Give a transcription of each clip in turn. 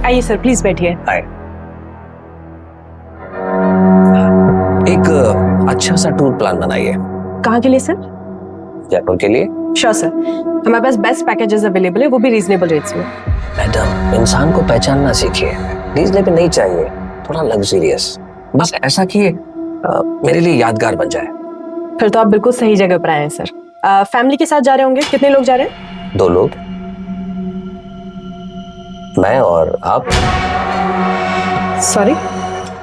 आइए sir, please बैठिए। हाय। एक अच्छा सा टूर प्लान बनाइए। कहाँ के लिए सर? जयपुर के लिए। श्योर सर, हमारे पास बेस्ट पैकेजेस अवेलेबल है, वो भी रीजनेबल रेट्स में। मैडम, इंसान को पहचानना सीखिए। रीजनेबल नहीं चाहिए, थोड़ा लग्जरियस, बस ऐसा कि मेरे लिए यादगार बन जाए। फिर तो आप बिल्कुल सही जगह पर आए हैं सर। फैमिली के साथ जा रहे होंगे? कितने लोग जा रहे हैं? 2 लोग, मैं और आप। सॉरी?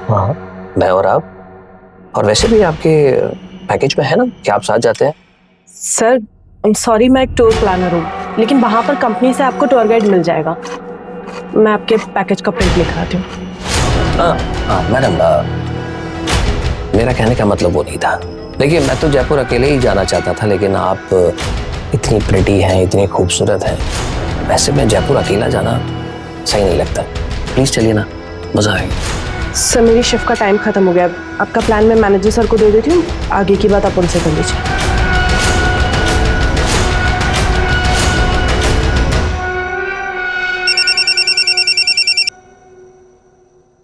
हाँ, मैं और आप। और वैसे भी आपके पैकेज में है ना कि आप साथ जाते हैं। सर सॉरी, मैं एक टूर प्लानर हूँ, लेकिन वहां पर कंपनी से आपको टूर गाइड मिल जाएगा। मैं आपके पैकेज का प्रिंट लिखवाती हूँ। हाँ मैडम, मेरा कहने का मतलब वो नहीं था। देखिए, मैं तो जयपुर अकेले ही जाना चाहता था, लेकिन आप इतनी प्रिटी हैं, इतनी खूबसूरत हैं, वैसे में जयपुर अकेला जाना सही नहीं लगता। प्लीज चलिए ना, मजा आएगा। सर मेरी शिफ्ट का टाइम खत्म हो गया, आपका प्लान मैं मैनेजर सर को दे देती हूँ, आगे की बात आप उनसे कर लीजिए।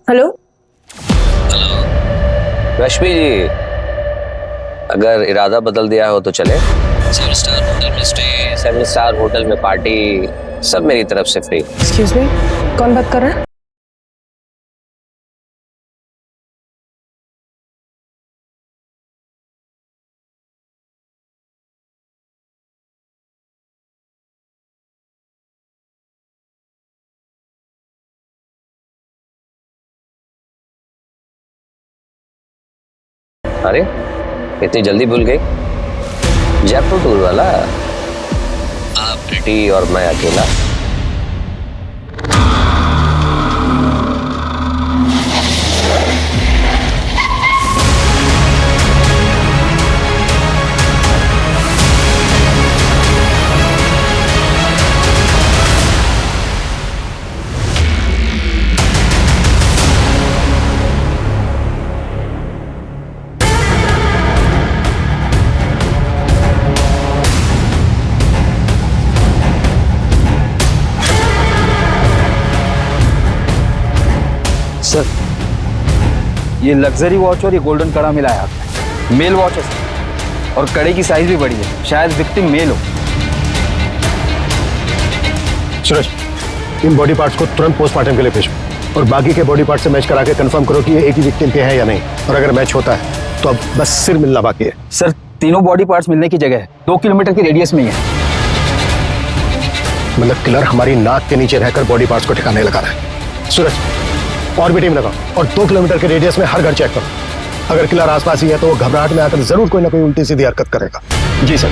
हेलो। रश्मि जी, अगर इरादा बदल दिया हो तो चले। 7 स्टार होटल में स्टे, 7 स्टार होटल में पार्टी, सब मेरी तरफ से फ्री। एक्सक्यूज मी, कौन बात कर रहा है? अरे, इतनी जल्दी भूल गई? जयपुर टूर वाला, आप प्रिटी और मैं अकेला। सर, ये लग्जरी वॉच और ये गोल्डन कड़ा मिला है आपने। मेल वॉच है सर, और कड़े की साइज भी बड़ी है, शायद विक्टिम मेल हो। सूरज, इन बॉडी पार्ट्स को तुरंत पोस्टमार्टम के लिए भेजो और बाकी के बॉडी पार्ट से मैच करा के कंफर्म करो कि ये एक ही विक्टिम के हैं या नहीं, और अगर मैच होता है तो अब बस सिर मिलना बाकी है। सर, तीनों बॉडी पार्ट्स मिलने की जगह है, 2 किलोमीटर की रेडियस में ही है। मतलब किलर हमारी नाक के नीचे रहकर बॉडी पार्ट्स को ठिकाने लगा रहा है। सूरज, और भी टीम लगाओ और 2 किलोमीटर के रेडियस में हर घर चेक करो। अगर किलर आसपास ही है तो वो घबराहट में आकर जरूर कोई ना कोई उल्टी सीधी हरकत करेगा। जी सर।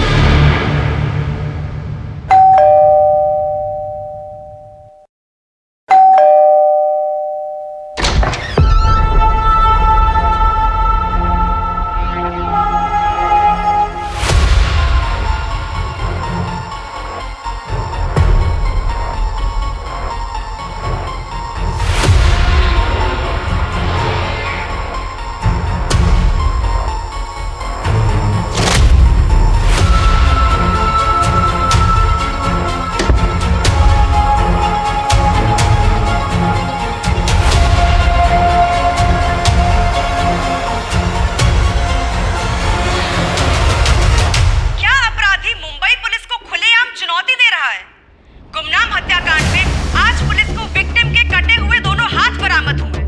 गुमनाम हत्याकांड में आज पुलिस को विक्टिम के कटे हुए दोनों हाथ बरामद हुए।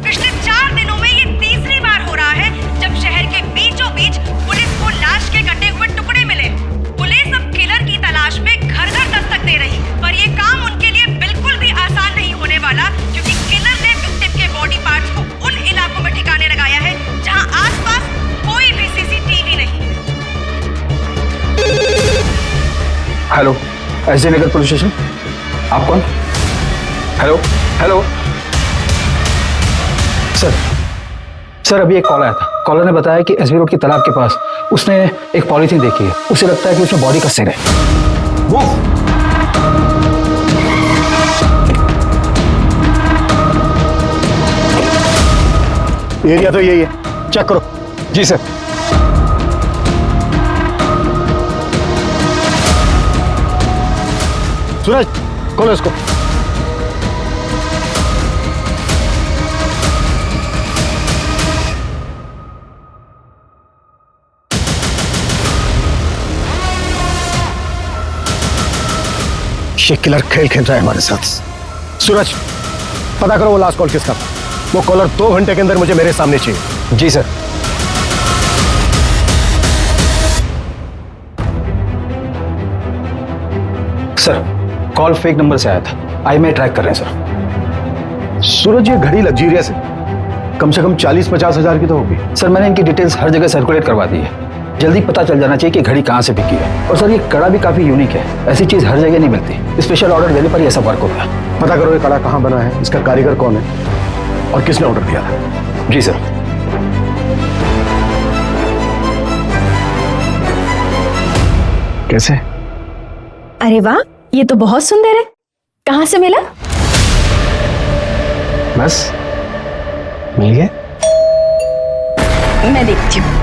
पिछले 4 दिनों में ये तीसरी बार हो रहा है जब शहर के बीचों बीच पुलिस को लाश के कटे हुए टुकड़े मिले। पुलिस अब किलर की तलाश में घर घर दस्तक दे रही, पर ये काम उनके लिए बिल्कुल भी आसान नहीं होने वाला, क्योंकि किलर ने विक्टिम के बॉडी पार्ट्स को उन इलाकों में ठिकाने लगाया है जहाँ आसपास कोई भी सीसीटीवी नहीं। हेलो, एसडी नगर पुलिस स्टेशन, आप कौन? हेलो हेलो सर, अभी एक कॉल आया था। कॉलर ने बताया कि एसबी रोड की तालाब के पास उसने एक पॉलीथीन देखी है। उसे लगता है कि उसमें बॉडी का सिर है। वो एरिया तो यही है, चेक करो। जी सर। सूरज, खोलो इसको। ये किलर खेल खेल रहा है हमारे साथ। सूरज, पता करो वो लास्ट कॉल किसका था। वो कॉलर 2 घंटे के अंदर मुझे मेरे सामने चाहिए। जी sir. Sir call fake number से आया था, IMEI ट्रैक कर रहे हैं सर। सूरज, ये घड़ी लग्जरियस है, कम से कम 40-50 हजार की तो होगी। सर मैंने इनकी डिटेल्स हर जगह सर्कुलेट करवा दी है, जल्दी पता चल जाना चाहिए कि घड़ी कहाँ से बिकी है। और सर ये कड़ा भी काफी यूनिक है, ऐसी चीज हर जगह नहीं मिलती, स्पेशल ऑर्डर देने पर ये सब वर्क होता है। पता करो ये कड़ा कहाँ बना है, इसका कारीगर कौन है और किसने ऑर्डर दिया था। जी सर। कैसे? अरे वाह, ये तो बहुत सुंदर है। कहाँ से मिला? बस मिल गया। मैं देखती हूँ।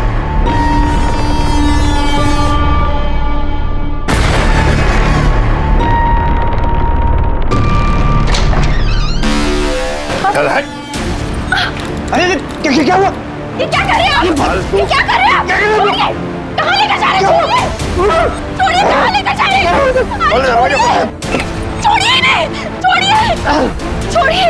अरे क्या हुआ? ये क्या कर रहे हैं आप? ये क्या कर रहे हैं आप? छोड़िए! कहाँ लेकर जा रहे हैं? छोड़िए! कहाँ लेकर जा रहे हैं? छोड़िए नहीं! छोड़िए! छोड़िए!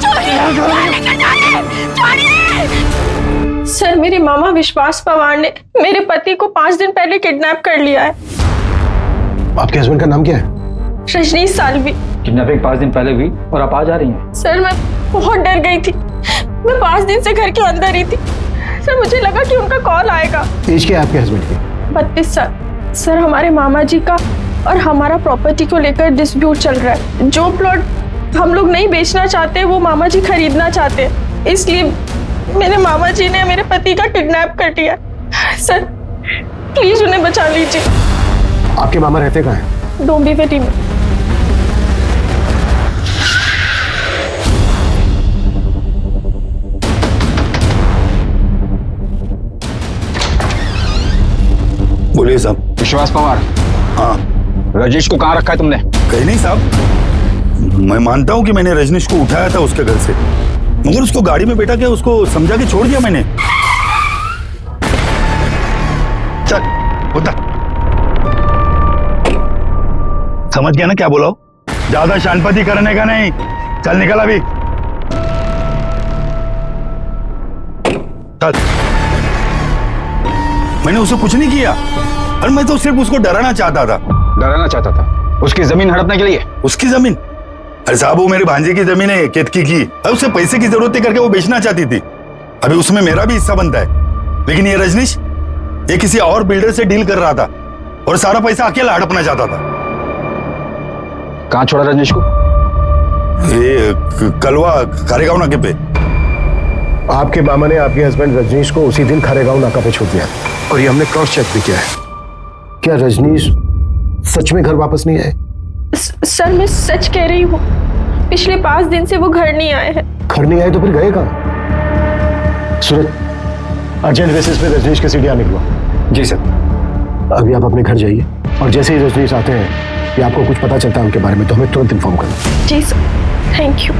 छोड़िए! कहाँ लेकर जा रहे हैं? छोड़िए! सर मेरे मामा विश्वास पवार ने मेरे पति को 5 दिन पहले किडनैप कर लिया है। आपके हस्बैंड का नाम क्या है? रजनीश साल्वी। किडनैपिंग 5 दिन पहले हुई और आप आ जा रही हैं। सर मैं बहुत डर गई थी, मैं 5 दिन से घर के अंदर ही थी। सर मुझे लगा कि उनका कॉल आएगा। एज क्या है आपके हस्बैंड की? 32 साल। सर हमारे मामा जी का और हमारा प्रॉपर्टी को लेकर डिस्प्यूट चल रहा है। जो प्लॉट हम लोग नहीं बेचना चाहते वो मामा जी खरीदना चाहते हैं, इसलिए मेरे मामा जी ने मेरे पति का किडनैप कर लिया। सर प्लीज उन्हें बचा लीजिए। आपके मामा रहते कहाँ हैं? डोंबिवली में। बोलिए साहब। विश्वास पवार। हाँ। रजनीश को कहाँ रखा है तुमने? कहीं नहीं साहब, मैं मानता हूँ कि मैंने रजनीश को उठाया था उसके घर से, मगर उसको गाड़ी में बैठा के उसको समझा के छोड़ दिया मैंने। चल उतर। समझ गया ना क्या बोला हो? ज्यादा शानपति करने का नहीं। चल निकल अभी। चल। मैंने उसे कुछ नहीं किया, और मैं तो सिर्फ उसको डराना चाहता था। डराना चाहता था? उसकी जमीन हड़पने के लिए? उसकी जमीन? अरे साहब वो मेरे भांजे की जमीन है, केतकी की। अब उसे पैसे की जरूरत थी करके वो बेचना चाहती थी। अभी उसमें मेरा भी हिस्सा बनता है, लेकिन ये रजनीश ये किसी और बिल्डर से डील कर रहा था और सारा पैसा अकेला हड़पना चाहता था। कहाँ छोड़ा रजनीश को? ये कलवा खारेगांव नाके पे। आपके मामा ने आपके हस्बैंड रजनीश को उसी दिन खारेगांव नाका पे छोड़ दिया, और ये हमने क्रॉस चेक भी किया है। क्या रजनीश सच में घर वापस नहीं आए? सर मैं सच कह रही हूँ, पिछले 5 दिन से वो घर नहीं आए हैं। घर नहीं आए तो फिर गए कहाँ? सूरज, अर्जेंट बेसिस पे रजनीश के सीढ़ियाँ निकलो। जी सर। अभी आप अपने घर जाइए, और जैसे ही रजनीश आते हैं या आपको कुछ पता चलता है उनके बारे में तो हमें तुरंत इन्फॉर्म करना। जी सर, थैंक यू।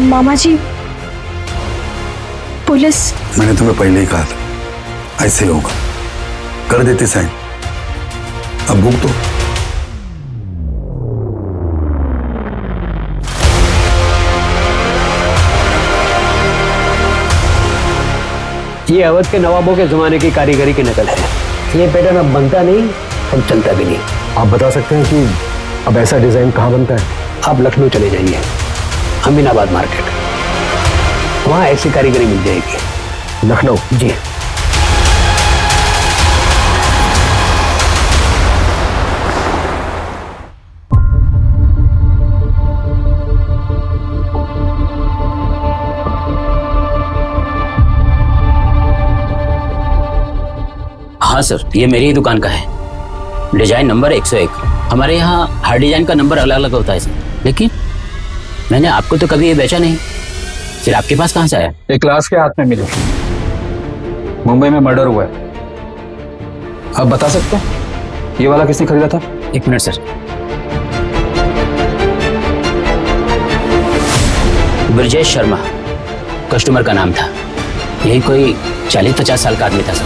मामा जी, पुलिस। मैंने तुम्हें पहले ही कहा था ऐसे ही होगा, कर देते साइन। अब भुगतो तो। ये अवध के नवाबों के जमाने की कारीगरी की नकल है। ये पैटर्न अब बनता नहीं और चलता भी नहीं। आप बता सकते हैं कि अब ऐसा डिजाइन कहाँ बनता है? आप लखनऊ चले जाइए, अमीनाबाद मार्केट, वहाँ ऐसी कारीगरी मिल जाएगी। लखनऊ? जी। हाँ सर, ये मेरी ही दुकान का है। Design number 101। हमारे यहाँ हर डिजाइन का नंबर अलग अलग होता है सर, लेकिन मैंने आपको तो कभी ये बेचा नहीं। फिर आपके पास कहाँ से आया? एक क्लास के हाथ में मिले, मुंबई में मर्डर हुआ है। आप बता सकते हैं ये वाला किसने खरीदा था? एक minute sir. Brajesh Sharma customer का नाम था। यही कोई 40-50 साल का आदमी था सर।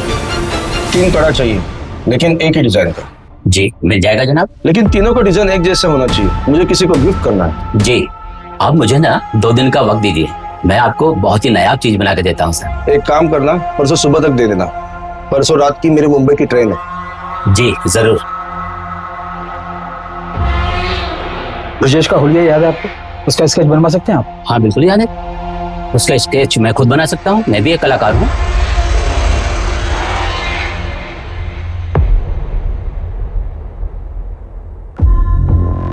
3 कड़ा चाहिए, लेकिन एक ही डिजाइन का। जी मिल जाएगा जनाब। लेकिन तीनों का डिजाइन एक जैसा होना चाहिए, मुझे किसी को गिफ्ट करना है। जी आप मुझे ना 2 दिन का वक्त दीजिए, मैं आपको बहुत ही नायाब चीज बना के देता हूँ सर। एक काम करना, परसों सुबह तक दे देना। परसों रात की मेरी मुंबई की ट्रेन है। जी जरूर। ब्रजेश का हुलिया याद है आपको? उसका स्केच बनवा सकते हैं आप? हाँ बिल्कुल याद है। उसका स्केच मैं खुद बना सकता हूँ, मैं भी एक कलाकार हूँ।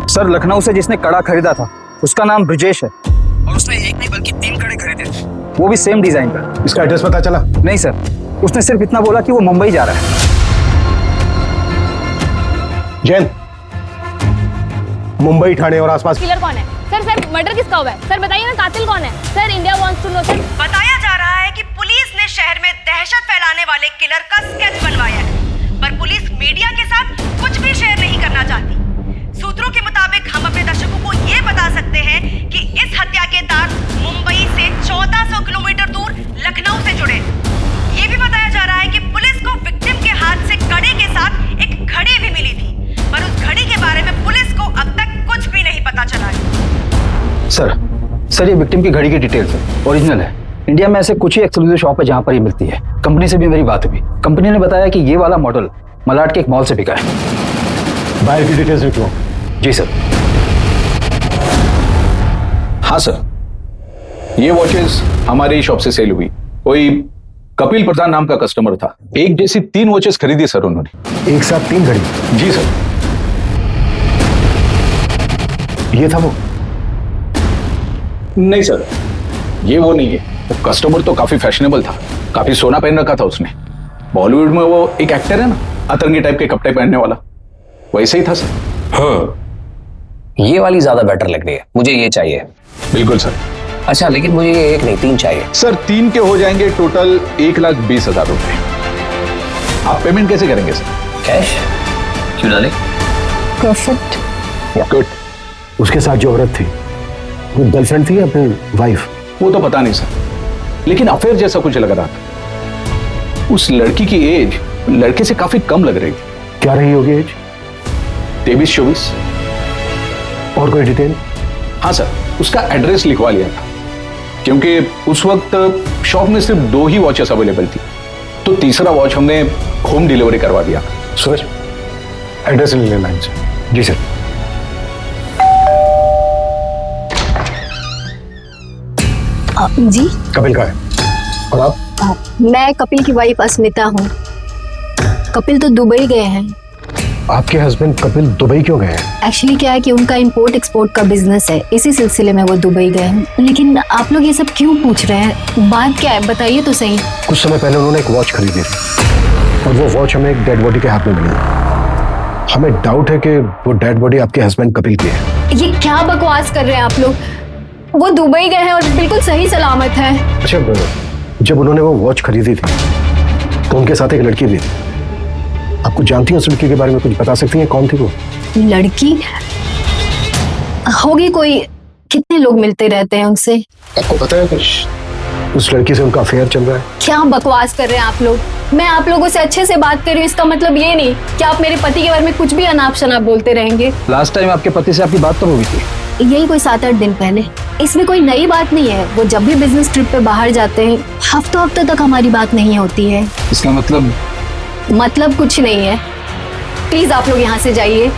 सर लखनऊ से जिसने कड़ा खरीदा था उसका नाम ब्रजेश है, और उसने एक नहीं बल्कि 3 कड़े खरीदे थे, वो भी सेम डिजाइन का। इसका एड्रेस पता चला? नहीं सर, उसने सिर्फ इतना बोला कि वो मुंबई जा रहा है। जैन, मुंबई, ठाणे और आसपास किलर कौन है? सर मर्डर किसका हुआ है? सर बताइए ना, कातिल कौन है? Sir India wants to know sir. बताया जा रहा है कि पुलिस ने शहर में दहशत फैलाने वाले किलर का स्केच बनवाया है, पर पुलिस मीडिया के साथ कुछ भी शेयर नहीं करना चाहती। सूत्रों के मुताबिक हम अपने दर्शकों को ये बता सकते हैं कि इस हत्या के तार मुंबई से 1400 किलोमीटर दूर लखनऊ से जुड़े। ये भी बताया जा रहा है कि पुलिस को विक्टिम के हाथ से कड़े के साथ एक घड़ी भी मिली थी, पर उस घड़ी के बारे में पुलिस को अब तक कुछ भी नहीं पता चला है। सर ये विक्टिम की घड़ी की डिटेल्स है, ओरिजिनल है। इंडिया में ऐसे कुछ ही एक्सक्लूसिव शॉप है जहां पर ये मिलती है। कंपनी से भी मेरी बात हुई, कंपनी ने बताया कि ये वाला मॉडल मलाड के एक मॉल से बिका है। बाहर की डिटेल्स लिख लो। जी सर। हाँ सर, ये वॉचेस हमारी शॉप से सेल हुई। कोई कपिल प्रधान नाम का कस्टमर था, एक जैसी 3 वॉचेस खरीदी सर उन्होंने। एक साथ 3 घड़ी? जी सर। ये था वो? नहीं सर, ये वो नहीं है। वो कस्टमर तो काफी फैशनेबल था, काफी सोना पहन रखा था उसने। बॉलीवुड में वो एक एक्टर है ना, अतरंगी टाइप के कपड़े पहनने वाला, वैसे ही था सर। हाँ ये वाली ज्यादा बेटर लग रही है, मुझे ये चाहिए। बिल्कुल सर। अच्छा लेकिन मुझे ये एक नहीं 3 चाहिए। सर 3 के हो जाएंगे टोटल 1,20,000 रुपए। आप पेमेंट कैसे करेंगे सर? कैश? क्यों डाले? परफेक्ट। गुड। उसके साथ जो औरत थी वो गर्लफ्रेंड थी या फिर वाइफ? वो तो पता नहीं सर, लेकिन अफेयर जैसा कुछ लग रहा था। उस लड़की की एज लड़के से काफी कम लग रही थी। क्या रही होगी एज? 23-24। और कोई डिटेल? हाँ सर, उसका एड्रेस लिखवा लिया था, क्योंकि उस वक्त शॉप में सिर्फ 2 ही वॉचेस अवेलेबल थी, तो तीसरा वॉच हमने होम डिलीवरी करवा दिया। सूरज, एड्रेस ले लेना इनसे। जी सर। जी कपिल का है। और आप? मैं कपिल की वाइफ अस्मिता हूँ। कपिल तो दुबई गए हैं। आपके हस्बैंड कपिल दुबई क्यों गए हैं? एक्चुअली क्या है कि उनका इंपोर्ट एक्सपोर्ट का बिजनेस है, इसी सिलसिले में वो दुबई गए हैं। लेकिन आप लोग ये सब क्यों पूछ रहे हैं? बात क्या है बताइए तो सही। कुछ समय पहले उन्होंने एक वॉच खरीदी और वो वॉच हमें एक डेड बॉडी के हाथ में मिली। हमें डाउट है कि वो डेड बॉडी आपके हस्बैंड कपिल की है। ये क्या बकवास कर रहे हैं आप लोग? वो दुबई गए हैं और बिल्कुल सही सलामत है। अच्छा, जब उन्होंने वो वॉच खरीदी थी तो उनके साथ एक लड़की भी थी। आपको जानती हैं उस लड़की के बारे में? कुछ बता सकती हैं कौन थी वो? लड़की होगी कोई, कितने लोग मिलते रहते हैं उनसे। आपको पता है कुछ? उस लड़की से उनका अफेयर चल रहा है। क्या बकवास कर रहे हैं आप लोग? मैं आप लोगों से अच्छे से बात कर रही हूँ, इसका मतलब ये नहीं कि आप मेरे पति के बारे में कुछ भी अनाप शनाप बोलते रहेंगे। लास्ट टाइम आपके पति से आपकी बात तो हुई थी? यही कोई 7-8 दिन पहले। इसमें कोई नई बात नहीं है। वो जब भी बिजनेस ट्रिप पे बाहर जाते हैं हफ्तों तक हमारी बात नहीं होती है। इसका मतलब कुछ नहीं है। प्लीज आप लोग यहाँ से जाइए।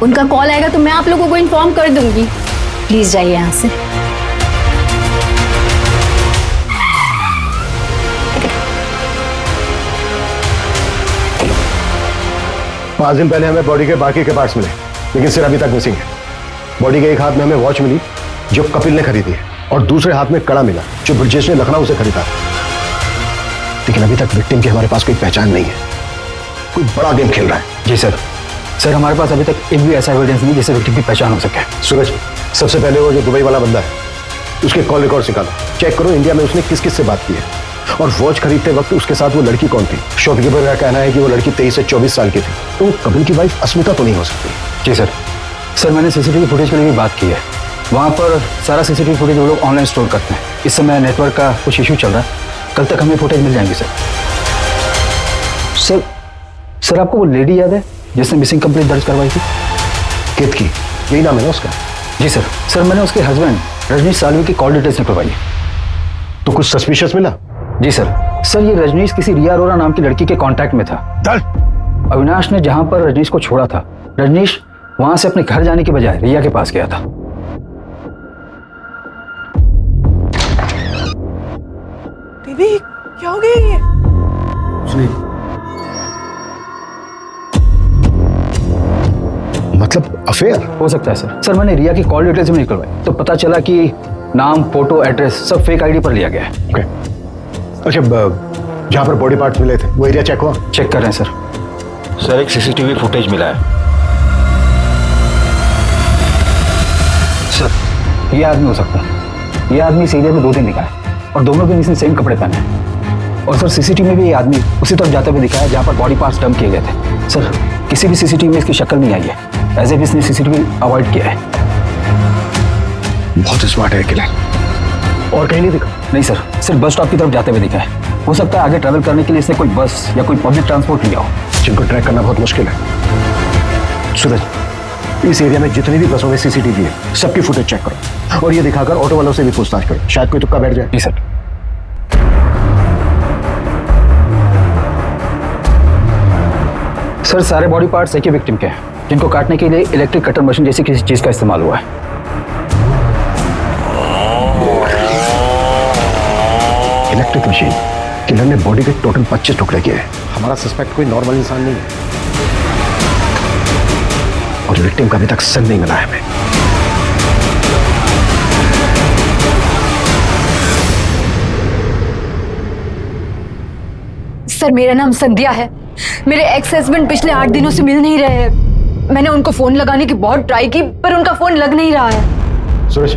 उनका कॉल आएगा तो मैं आप लोगों को इन्फॉर्म कर दूंगी। प्लीज जाइए यहाँ से। 5 दिन पहले हमें बॉडी के बाकी के पार्ट्स मिले, लेकिन सिर अभी तक मिसिंग है। बॉडी के एक हाथ में हमें वॉच मिली जो कपिल ने खरीदी है, और दूसरे हाथ में कड़ा मिला जो ब्रजेश ने लखनऊ से खरीदा। लेकिन अभी तक विक्टिम की हमारे पास कोई पहचान नहीं है। कोई बड़ा गेम खेल रहा है। जी सर। सर हमारे पास अभी तक एक भी ऐसा एविडेंस नहीं जिससे विक्टिम की पहचान हो सके। सूरज, सबसे पहले वो जो दुबई वाला बंदा है उसके कॉल रिकॉर्ड निकालो, चेक करो इंडिया में उसने किस किस से बात की है, और वॉच खरीदते वक्त उसके साथ वो लड़की कौन थी। शॉपकीपर का कहना है कि वो लड़की 23 से 24 साल की थी, तो कपिल की वाइफ अस्मिता तो नहीं हो सकती। जी सर। सर मैंने सीसीटीवी फुटेज के लिए भी बात की है। वहाँ पर सारा सीसीटीवी फुटेज वो लोग ऑनलाइन स्टोर करते हैं। इस समय नेटवर्क का कुछ इशू चल रहा है, कल तक हमें फुटेज मिल जाएंगे सर। सर सर आपको वो लेडी याद है जिसने मिसिंग कंप्लेंट दर्ज करवाई थी? कित की, यही नाम है ना उसका? जी सर। सर मैंने उसके हस्बैंड रजनीश सालवी की कॉल डिटेल्स निकलवाई है। तो कुछ सस्पिशियस मिला? जी सर। सर ये रजनीश किसी रिया अरोरा नाम की लड़की के कांटेक्ट में था। अविनाश ने जहां पर रजनीश को छोड़ा था, रजनीश वहां से अपने घर जाने के बजाय रिया के पास गया था। दीदी क्या हो गया ये? मतलब अफेयर हो सकता है सर। सर मैंने रिया की कॉल डिटेल्स भी निकलवाई, तो पता चला कि नाम, फोटो, एड्रेस सब फेक आईडी पर लिया गया है। ओके। अच्छा, जहां पर बॉडी पार्ट्स मिले थे वो एरिया चेक हुआ? चेक कर रहे हैं सर। सर एक सीसीटीवी फुटेज मिला है। सर ये आदमी हो सकता है। ये आदमी इस एरिया में 2 दिन दिखा है और दोनों दिन इसने सेम कपड़े पहने हैं। और सर सीसीटीवी में भी ये आदमी उसी तरफ जाते हुए दिखा है जहां पर बॉडी पार्ट्स डंप किए गए थे। सर किसी भी सीसीटीवी में इसकी शक्ल नहीं आई है, एज इफ इसने सीसीटीवी अवॉइड किया है। बहुत स्मार्ट है किलर। और कहीं नहीं दिखा? नहीं सर, सिर्फ बस स्टॉप की तरफ जाते हुए दिखा है। हो सकता है आगे ट्रैवल करने के लिए इसने कोई बस या कोई पब्लिक ट्रांसपोर्ट लिया हो, जिनको ट्रैक करना बहुत मुश्किल है। सूरज, इस एरिया में जितनी भी बसों में सीसीटीवी है सबकी फुटेज चेक करो, और ये दिखाकर ऑटो वालों से भी पूछताछ करो, शायद कोई तुक्का बैठ जाए। जी सर। सर सारे बॉडी पार्ट्स एक ही विक्टिम के हैं, जिनको काटने के लिए इलेक्ट्रिक कटर मशीन जैसी किसी चीज का इस्तेमाल हुआ है। Electric machine. किलर ने बॉडी के टोटल 25 टुकड़े किए हैं। हमारा सस्पेक्ट कोई नॉर्मल इंसान नहीं है, और विक्टिम का अभी तक सन नहीं मिला है हमें। सर मेरा नाम संध्या है। मेरे एक्स हस्बैंड पिछले 8 दिनों से मिल नहीं रहे हैं। मैंने उनको फोन लगाने की बहुत ट्राई की, पर उनका फोन लग नहीं रहा है। सूरज,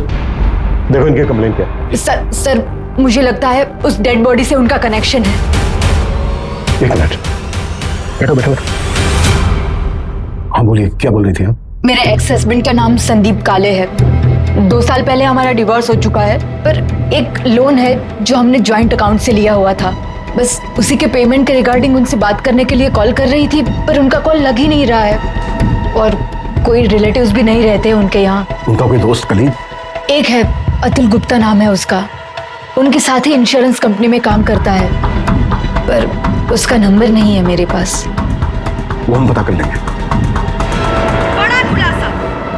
देखो इनकी कंप्लेंट क्या है। सर मुझे लगता है उस डेड बॉडी से उनका कनेक्शन है। एक मिनट, बैठो बैठो बैठो। हाँ बोलिए, क्या बोल रही थी आप? मेरे एक्स हस्बैंड का नाम संदीप काले है। 2 साल पहले हमारा डिवोर्स हो चुका है, पर एक लोन है जो हमने ज्वाइंट अकाउंट से लिया हुआ था। बस उसी के पेमेंट के रिगार्डिंग उनसे बात करने के लिए कॉल कर रही थी, पर उनका कॉल लग ही नहीं रहा है, और कोई रिलेटिव्स भी नहीं रहते उनके यहाँ। उनका कोई दोस्त कलीग? एक है, अतुल गुप्ता नाम है उसका। उनके साथ ही इंश्योरेंस कंपनी में काम करता है, पर उसका नंबर नहीं है मेरे पास। वो हम पता कर लेंगे। बड़ा खुलासा।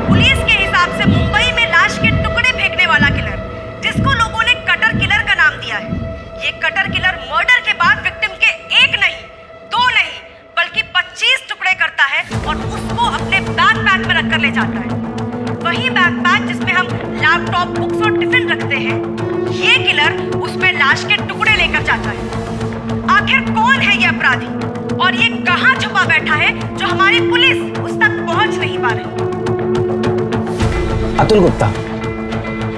पुलिस के हिसाब से मुंबई में लाश के टुकड़े फेंकने वाला किलर, जिसको लोगों ने कटर किलर का नाम दिया है, ये कटर किलर मर्डर के बाद विक्टिम के 1 नहीं 2 नहीं बल्कि 25 टुकड़े करता है और उसको अपने बैकपैक में रखकर ले जाता है। वही बैकपैक जिसमें हम लैपटॉप, बुक्स और टिफिन रखते हैं, ये किलर उसमें लाश के टुकड़े लेकर जाता है। आखिर कौन है ये अपराधी और ये कहां छुपा बैठा है जो हमारी पुलिस उस तक पहुंच नहीं पा रही? अतुल गुप्ता।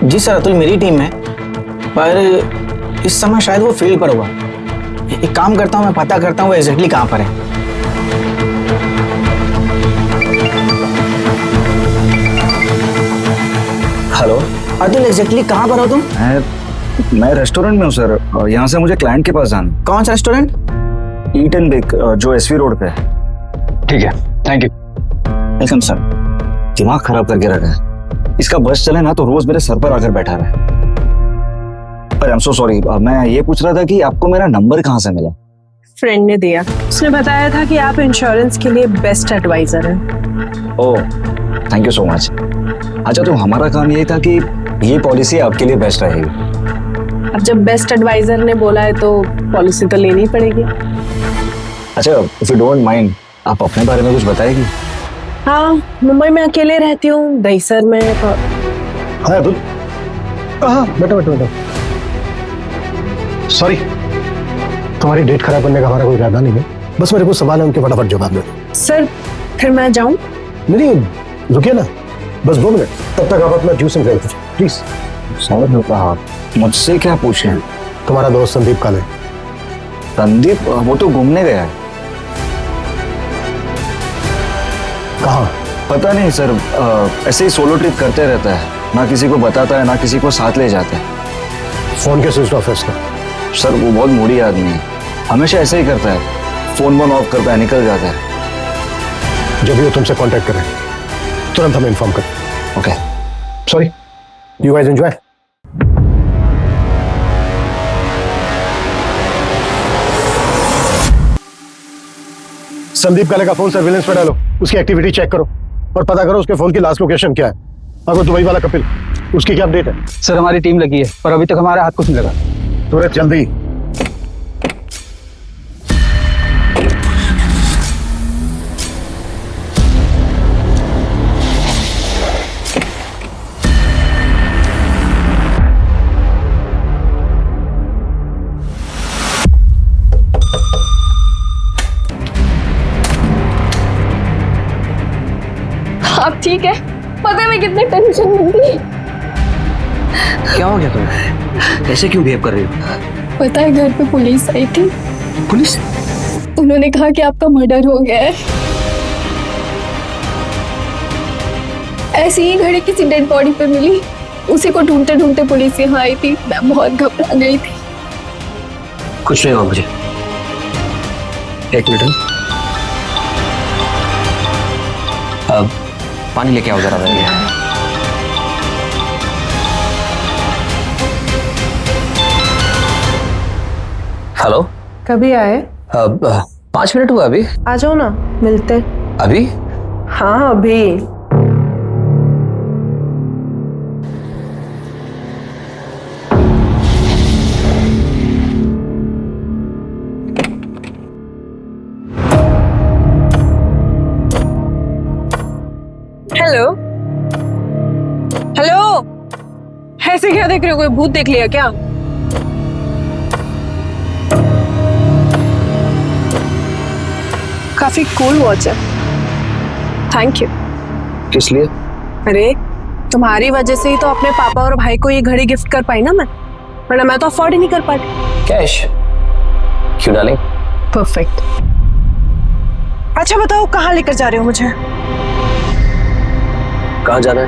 जी सर, अतुल मेरी टीम है, पर इस समय शायद वो फील्ड पर होगा। एक काम करता हूँ, मैं पता करता हूँ वो एग्जैक्टली कहाँ पर है। हेलो अतुल, एग्जैक्टली कहाँ पर हो तुम? मैं रेस्टोरेंट में हूँ सर, यहाँ से मुझे क्लाइंट के पास जाना। कौन सा रेस्टोरेंट? ईट एंड बेक, जो एसवी रोड पे है। ठीक है, थैंक यू। Welcome sir. दिमाग खराब करके रखा है, इसका बस चले ना तो रोज मेरे सर पर आकर बैठा रहे। पर आई एम सो सॉरी, मैं ये पूछ रहा था कि आपको मेरा नंबर कहाँ से मिला? फ्रेंड ने दिया। उसने बताया था कि आप इंश्योरेंस के लिए बेस्ट एडवाइजर हैं। ओह, थैंक यू सो मच। अच्छा, तो हमारा काम ये था कि ये पॉलिसी आपके लिए बेस्ट रहेगी। अब जब बेस्ट एडवाइजर ने बोला है तो पॉलिसी तो लेनी पड़ेगी। अच्छा, इफ यू डोंट माइंड, आप अपने बारे में कुछ बताएगी? हाँ, मुंबई में अकेले रहती हूँ, दहीसर में। हाँ अतुल, हाँ बैठो बैठो बैठो। सॉरी, तुम्हारी डेट खराब करने का हमारा कोई इरादा नहीं है, बस मेरे को सवाल है उनके फटाफट जवाब दो। सर फिर मैं जाऊँ? नहीं, रुकिए ना, बस 2 मिनट, तब तक आप अपना जूस एंजॉय कीजिए प्लीज। समझ कहा मुझसे क्या पूछे? तुम्हारा दोस्त संदीप काले। संदीप वो तो घूमने गया है। कहाँ? पता नहीं सर, ऐसे ही सोलो ट्रिप करते रहता है, ना किसी को बताता है ना किसी को साथ ले जाता है। फोन के स्विच ऑफ है उसका। सर वो बहुत मूडी आदमी है, हमेशा ऐसे ही करता है, फोन ऑफ करता है, निकल जाता है। जब भी वो तुमसे कांटेक्ट करे तुरंत हमें इन्फॉर्म करें। Okay sorry, you guys enjoy. Sandeep काले का फोन सर्विलेंस पे डालो, उसकी एक्टिविटी चेक करो और पता करो उसके फोन की लास्ट लोकेशन क्या है। अगर दुबई वाला कपिल, उसकी क्या अपडेट है? सर हमारी टीम लगी है पर अभी तक हमारे हाथ कुछ नहीं लगा। सूरज जल्दी। आप ठीक है? पता है मैं कितनी टेंशन में थी। क्या हो गया तुम्हें? ऐसे क्यों बिहेव कर रही हो? पता है घर पे पुलिस आई थी। पुलिस? उन्होंने कहा कि आपका मर्डर हो गया है। ऐसी ही घड़ी किसी डेड बॉडी पे मिली, उसी को ढूंढते ढूंढते पुलिस यहाँ आई थी। मैं बहुत घबरा गई थी। कुछ नहीं हुआ मुझे। एक मिनट, अब पानी लेके आओ जरा। हेलो, कभी आए? अब 5 मिनट हुआ अभी। आ जाओ ना, मिलते। अभी? हाँ अभी। हेलो हेलो, ऐसे क्या देख रहे हो? कोई भूत देख लिया क्या? काफी कूल वॉच है। Thank you. किस लिए? अरे तुम्हारी वजह से ही तो अपने पापा और भाई को ये घड़ी गिफ्ट कर पाई ना मैं, वरना मैं तो अफोर्ड ही नहीं कर पाती। कैश? क्यों डालें? परफेक्ट। अच्छा बताओ कहाँ लेकर जा रहे हो मुझे? कहाँ जाना है?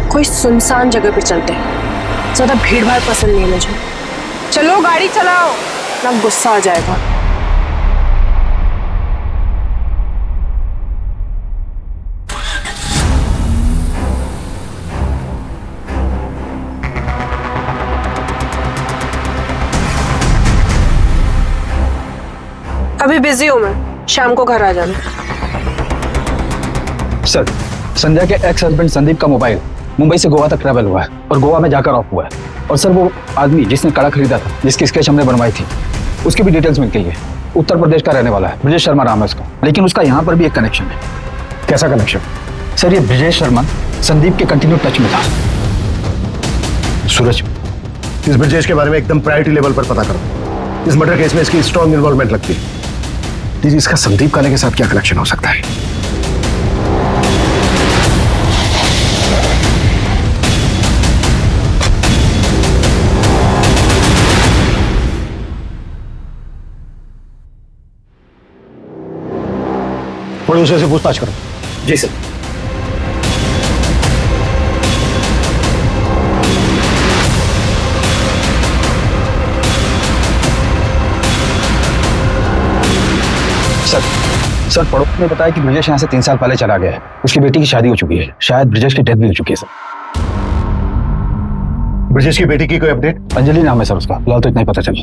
कोई सुनसान जगह पे चलते हैं, ज्यादा भीड़ भाड़ पसंद नहीं है मुझे। चलो गाड़ी चलाओ, ना गुस्सा आ जाएगा। अभी बिजी हूँ मैं, शाम को घर आ जाना। सर संध्या के एक्स हस्बैंड संदीप का मोबाइल मुंबई से गोवा तक ट्रैवल हुआ है और गोवा में जाकर ऑफ हुआ है। और सर वो आदमी जिसने कड़ा खरीदा था, जिसकी स्केच हमने बनवाई थी, उसकी भी डिटेल्स मिल गई है। उत्तर प्रदेश का रहने वाला है, ब्रजेश शर्मा नाम है उसका। लेकिन उसका यहाँ पर भी एक कनेक्शन है। कैसा कनेक्शन? सर ये ब्रजेश शर्मा संदीप के कंटिन्यू टच में था। सूरज, इस ब्रजेश के बारे में एकदम प्रायोरिटी लेवल पर पता करो। इस मर्डर केस में इसकी स्ट्रॉन्ग इन्वॉल्वमेंट लगती है। दीजिए, इसका संदीप काले के साथ क्या कनेक्शन हो सकता है? प्रोड्यूसर से पूछताछ करो। जी सर। सर पड़ोस ने बताया कि ब्रजेश यहाँ से 3 साल पहले चला गया है। उसकी बेटी की शादी हो चुकी है, शायद ब्रजेश की डेथ भी हो चुकी है सर। ब्रजेश की बेटी की कोई अपडेट? अंजलि नाम है सर उसका, फिलहाल तो इतना ही पता चला।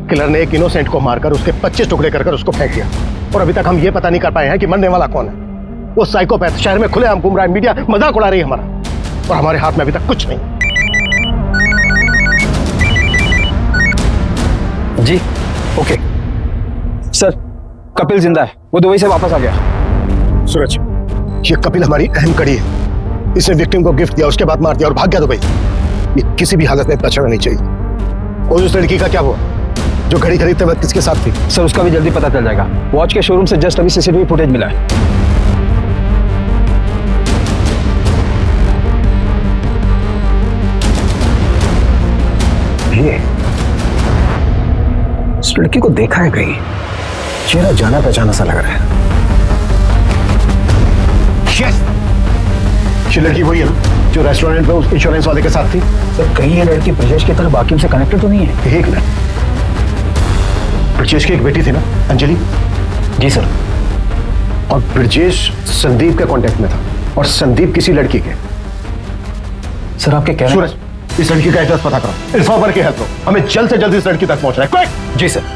किलर ने एक इनोसेंट को मारकर उसके 25 टुकड़े कर उसको फेंक दिया और अभी तक हम ये पता नहीं कर पाए हैं कि मरने वाला कौन है। वो साइकोपैथ शहर में खुलेआम घूम रहा है, मीडिया मजाक उड़ा रही है हमारा, और हमारे हाथ में अभी तक कुछ नहीं। जी ओके सर, कपिल जिंदा है, वो दुबई से वापस आ गया। सूरज, ये कपिल हमारी अहम कड़ी है। इसने विक्टिम को गिफ्ट दिया, उसके बाद मार दिया और भाग गया दुबई। ये किसी भी हालत में बचना नहीं चाहिए। और उस लड़की का क्या हुआ जो घड़ी खरीदते वक्त किसके साथ थी? सर उसका भी जल्दी पता चल जाएगा। वॉच के शोरूम से जस्ट अभी सीसीटीवी फुटेज मिला है। ये इस लड़की को देखा है कहीं, चेहरा जाना पहचाना सा लग रहा है। यस, ये लड़की वही है ना जो रेस्टोरेंट में उस इंश्योरेंस वाले के साथ थी। सर कहीं ये लड़की ब्रजेश की तरह बाकियों से कनेक्टेड तो नहीं है? एक मिनट, ब्रजेश की एक बेटी थी ना, अंजलि? जी सर। और ब्रजेश संदीप के कांटेक्ट में था और संदीप किसी लड़की के। सर आपके कहने सूरज, इस लड़की का एड्रेस पता करो, इन्फॉर्मर की हेल्प लो, हमें जल्द से जल्द इस लड़की तक पहुंचना है। क्विक! जी सर।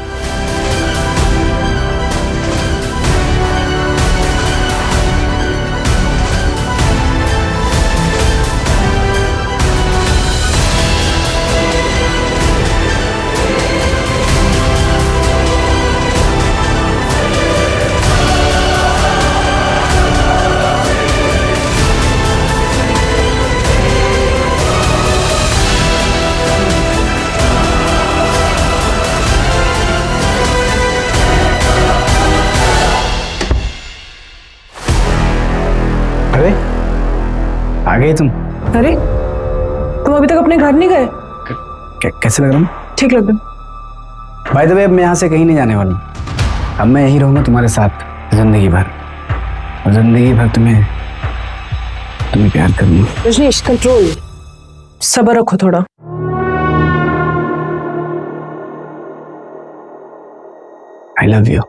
अरे आ गए तुम? अरे तुम अभी तक अपने घर नहीं गए? कैसे लग रहा हूँ? ठीक लग रहा। बाय द वे, अब मैं यहाँ से कहीं नहीं जाने वाला हूँ। अब मैं यहीं रहूंगा तुम्हारे साथ जिंदगी भर, और जिंदगी भर तुम्हें प्यार करूंगा। रजनीश कंट्रोल, सब्र रखो थोड़ा। I love you.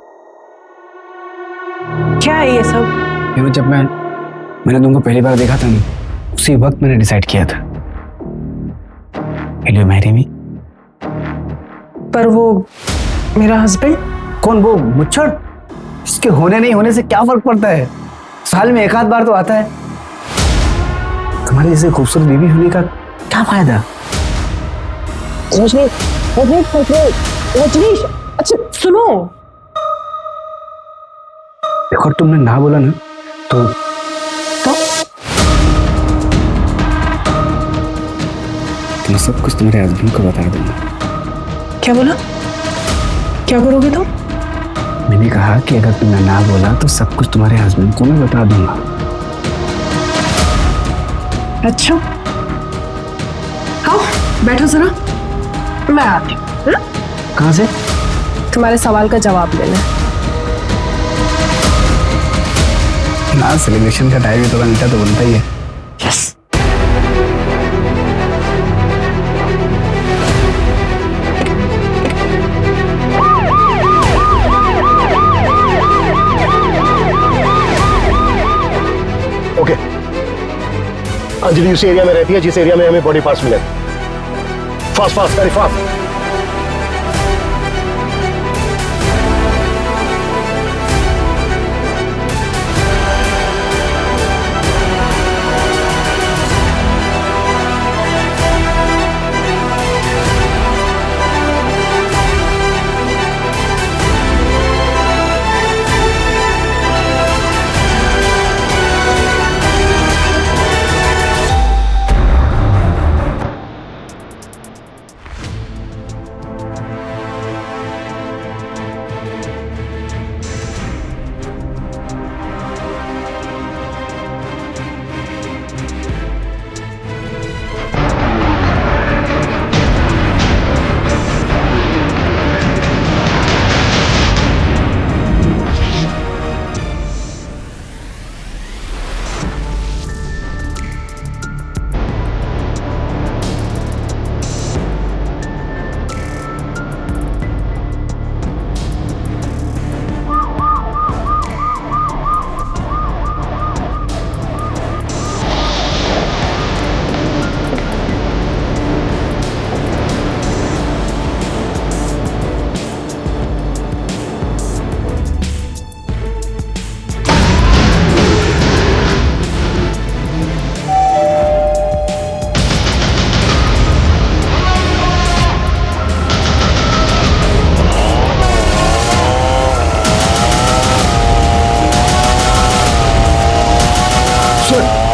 क्या है ये सब? you know, जब मैंने तुमको पहली बार देखा था ना, उसी वक्त मैंने डिसाइड किया था, Will you marry me? पर वो मेरा हस्बैंड? कौन वो मुच्छड़? इसके होने नहीं होने से क्या फर्क पड़ता है? साल में एक आध बार तो आता है। तुम्हारी जैसे खूबसूरत बीवी होने का क्या फायदा? रजनीश, अच्छा सुनो। देखो, तुमने ना बोला ना तो मैं सब कुछ तुम्हारे हस्बैंड को बता दूंगा। क्या बोला? क्या करोगे तुम? मैंने कहा कि अगर तुमने ना बोला तो सब कुछ तुम्हारे हस्बैंड को मैं बता दूंगा। अच्छा, आओ बैठो जरा, मैं आती हूँ। कहाँ से? तुम्हारे सवाल का जवाब देना। ना, सेलिब्रेशन का टाइम तो बनता तो बनता ही है। यस। ओके, अंजलि उस एरिया में रहती है जिस एरिया में हमें बॉडी पार्ट्स मिले। Fast fast, very fast.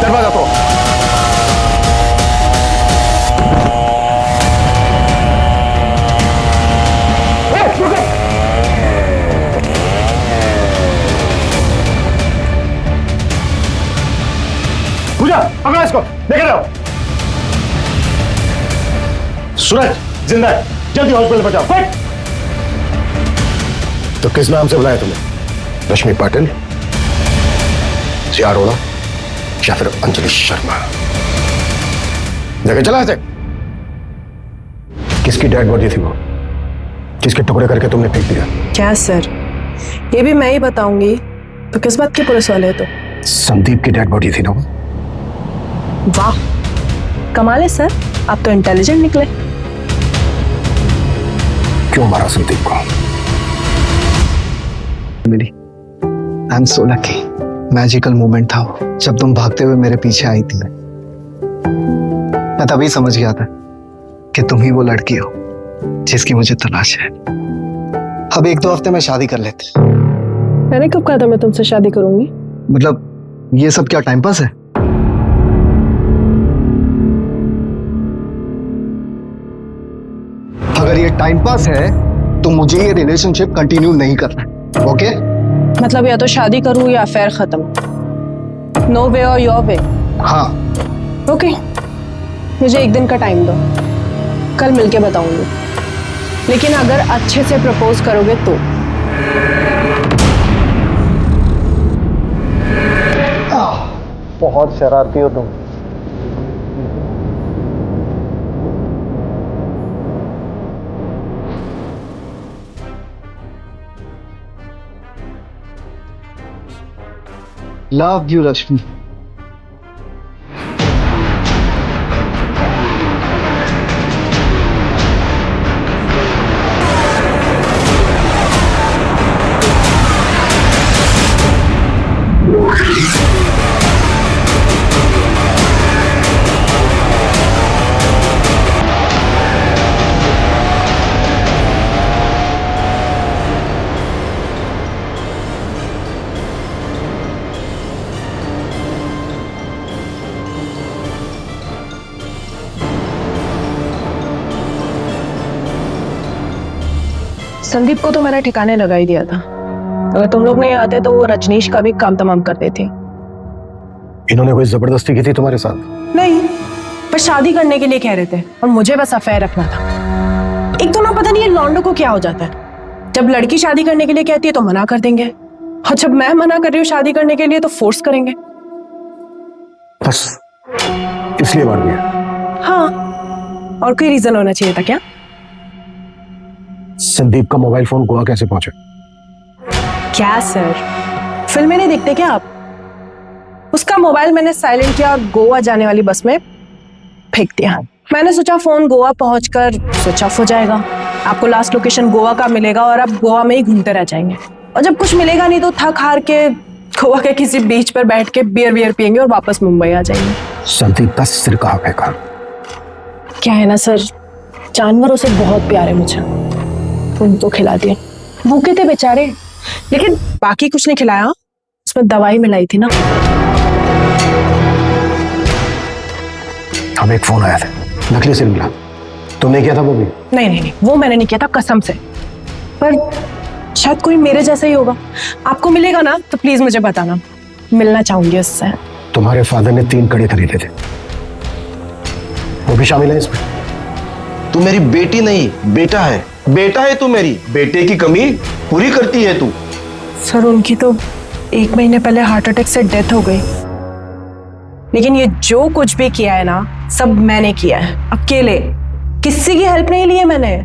दरवाजा तो पूजा, पकड़ो इसको, देख रहे हो? सूरज, जिंदा है, जल्दी हॉस्पिटल पहुंचाओ, क्विक। तो किस नाम से बुलाया तुम्हें? रश्मि पाटिल, जिया अरोड़ा या फिर अंजलि शर्मा? जगह चला से। किसकी डेड बॉडी थी वो, जिसके टुकड़े करके तुमने फेंक दिया? क्या सर, ये भी मैं ही बताऊंगी तो किस बात के पुलिस वाले? तो संदीप की डेड बॉडी थी ना वो? वाह, कमाल है सर, आप तो इंटेलिजेंट निकले। क्यों मारा संदीप को? Mili, I am so lucky. Magical moment था वो, जब तुम भागते हुए मेरे पीछे आई थी। मैं तभी समझ गया था कि तुम ही वो लड़की हो जिसकी मुझे तलाश है। अब 1-2 हफ्ते में शादी कर लेते। मैंने कब कहा था मैं तुमसे शादी करूंगी? मतलब ये सब क्या टाइम पास है? अगर ये टाइम पास है तो मुझे ये रिलेशनशिप कंटिन्यू नहीं करना है, ओके? मतलब या तो शादी करूं या अफेयर खत्म। नो वे और योर वे। हाँ। ओके, मुझे 1 दिन का टाइम दो, कल मिलके बताऊंगी। लेकिन अगर अच्छे से प्रपोज करोगे तो। बहुत शरारती हो तुम। लव यू रश्मि। संदीप को तो मैंने ठिकाने लगा ही दिया था। अगर तुम लोग नहीं आते तो वो रजनीश का भी काम तमाम कर देती। इन्होंने कोई जबरदस्ती की थी तुम्हारे साथ? नहीं, पर शादी करने के लिए कह रहे थे और मुझे बस अफेयर रखना था। एक तो ना पता नहीं ये लॉन्डो को क्या हो जाता है, जब लड़की शादी करने के लिए कहती है तो मना कर देंगे, और जब मैं मना कर रही हूँ शादी करने के लिए तो फोर्स करेंगे। बस इसलिए मार दिया? हाँ, और कोई रीजन होना चाहिए था क्या? संदीप का मोबाइल फोन गोवा कैसे पहुंचा? क्या सर, फिल्में नहीं देखते क्या आप? उसका मोबाइल मैंने साइलेंट किया और गोवा जाने वाली बस में फेंक दिया। मैंने सोचा फोन गोवा पहुंचकर स्विच ऑफ हो जाएगा, आपको लास्ट लोकेशन गोवा का मिलेगा और आप गोवा में ही घूमते रह जाएंगे, और जब कुछ मिलेगा नहीं तो थक हार के गोवा के किसी बीच पर बैठ के बियर पियेंगे और वापस मुंबई आ जाएंगे। संदीप का सिर कहाँ फेंका? क्या है ना सर, जानवरों से बहुत प्यार है मुझे, उनको खिला दिया। भूखे थे बेचारे, लेकिन बाकी कुछ नहीं खिलाया, उसमें दवाई मिलाई थी ना। हमें एक फोन आया था, नकली सिम मिला। तुमने किया था वो भी? नहीं, वो मैंने नहीं किया था कसम से, पर शायद कोई मेरे जैसा ही होगा। आपको मिलेगा ना तो प्लीज मुझे बताना, मिलना चाहूंगी उससे। तुम्हारे फादर ने 3 कड़े खरीदे थे, वो भी शामिल है इसमें? तू मेरी बेटी नहीं बेटा है, बेटा है तू, मेरी बेटे की कमी पूरी करती है तू। सर उनकी तो 1 महीने पहले हार्ट अटैक से डेथ हो गई, लेकिन ये जो कुछ भी किया है ना सब मैंने किया है, अकेले, किसी की हेल्प नहीं ली है मैंने।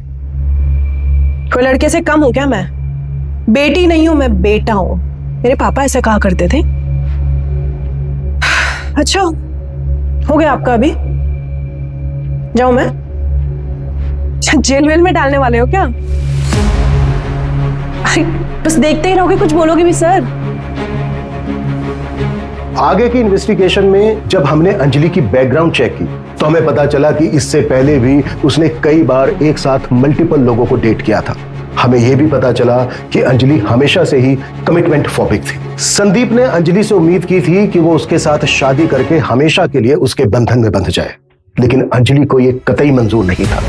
कोई लड़के से कम हूं क्या मैं? बेटी नहीं हूं मैं, बेटा हूं। मेरे पापा ऐसे कहा करते थे। अच्छा हो गया आपका, अभी जाऊं मैं? जेल वेल में डालने वाले हो क्या? अरे बस देखते ही रहोगे, कुछ बोलोगे भी सर? आगे की इन्वेस्टिगेशन में जब हमने अंजलि की बैकग्राउंड चेक की तो हमें पता चला कि इससे पहले भी उसने कई बार एक साथ मल्टीपल लोगों को डेट किया था। हमें यह भी पता चला कि अंजलि हमेशा से ही कमिटमेंट फोबिक थी। संदीप ने अंजलि से उम्मीद की थी कि वो उसके साथ शादी करके हमेशा के लिए उसके बंधन में बंध जाए, लेकिन अंजलि को यह कतई मंजूर नहीं था।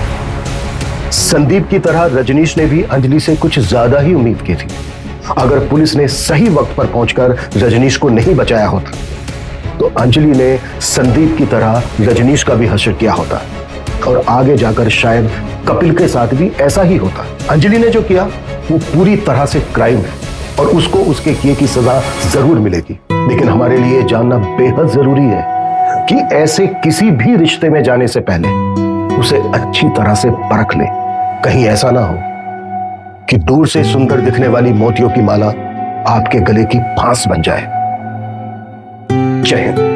संदीप की तरह रजनीश ने भी अंजलि से कुछ ज्यादा ही उम्मीद की थी। अगर पुलिस ने सही वक्त पर पहुंचकर रजनीश को नहीं बचाया होता तो अंजलि ने संदीप की तरह रजनीश का भी हश्र किया होता। और आगे जाकर शायद कपिल के साथ भी ऐसा ही होता। अंजलि ने जो किया वो पूरी तरह से क्राइम है और उसको उसके किए की सजा जरूर मिलेगी। लेकिन हमारे लिए जानना बेहद जरूरी है कि ऐसे किसी भी रिश्ते में जाने से पहले उसे अच्छी तरह से परख ले। कहीं ऐसा ना हो कि दूर से सुंदर दिखने वाली मोतियों की माला आपके गले की फांस बन जाए। जय हिंद।